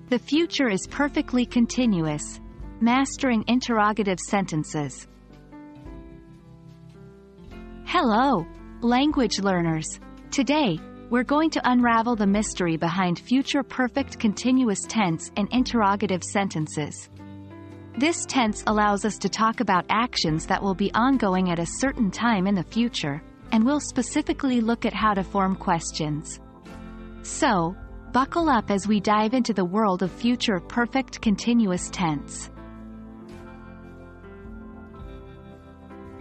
The future is perfectly continuous. Mastering interrogative sentences. Hello, language learners. Today, we're going to unravel the mystery behind future perfect continuous tense and interrogative sentences. This tense allows us to talk about actions that will be ongoing at a certain time in the future, and we'll specifically look at how to form questions. So, buckle up as we dive into the world of future perfect continuous tense.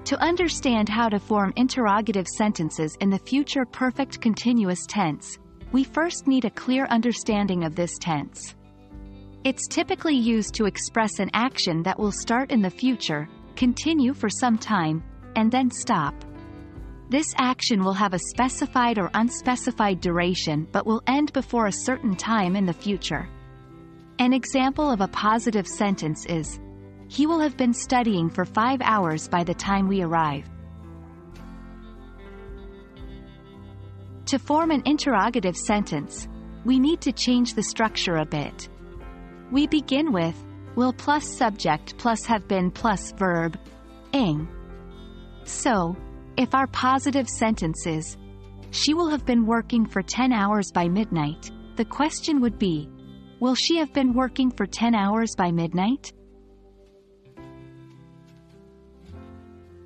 To understand how to form interrogative sentences in the future perfect continuous tense, we first need a clear understanding of this tense. It's typically used to express an action that will start in the future, continue for some time, and then stop. This action will have a specified or unspecified duration but will end before a certain time in the future. An example of a positive sentence is, "He will have been studying for 5 hours by the time we arrive." To form an interrogative sentence, we need to change the structure a bit. We begin with will plus subject plus have been plus verb, ing. So, if our positive sentence is, "She will have been working for 10 hours by midnight," the question would be, will she have been working for 10 hours by midnight?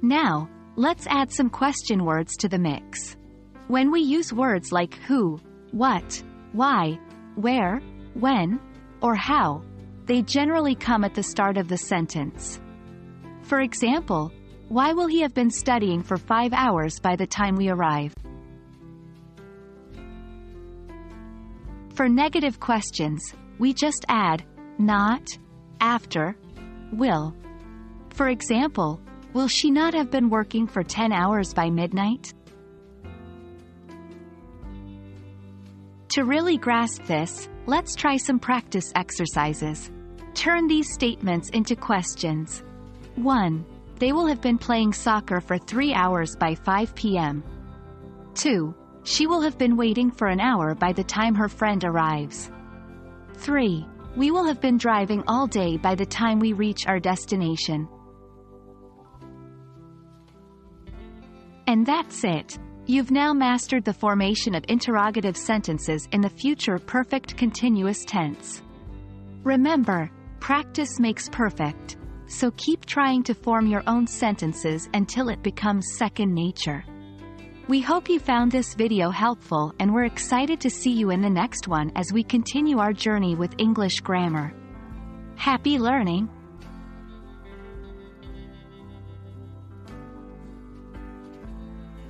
Now, let's add some question words to the mix. When we use words like who, what, why, where, when, or how, they generally come at the start of the sentence. For example, why will he have been studying for 5 hours by the time we arrive? For negative questions, we just add not, after, will. For example, will she not have been working for 10 hours by midnight? To really grasp this, let's try some practice exercises. Turn these statements into questions. 1. They will have been playing soccer for 3 hours by 5 p.m. 2. She will have been waiting for an hour by the time her friend arrives. 3. We will have been driving all day by the time we reach our destination. And that's it. You've now mastered the formation of interrogative sentences in the future perfect continuous tense. Remember, practice makes perfect, so keep trying to form your own sentences until it becomes second nature. We hope you found this video helpful, and we're excited to see you in the next one as we continue our journey with English grammar. Happy learning!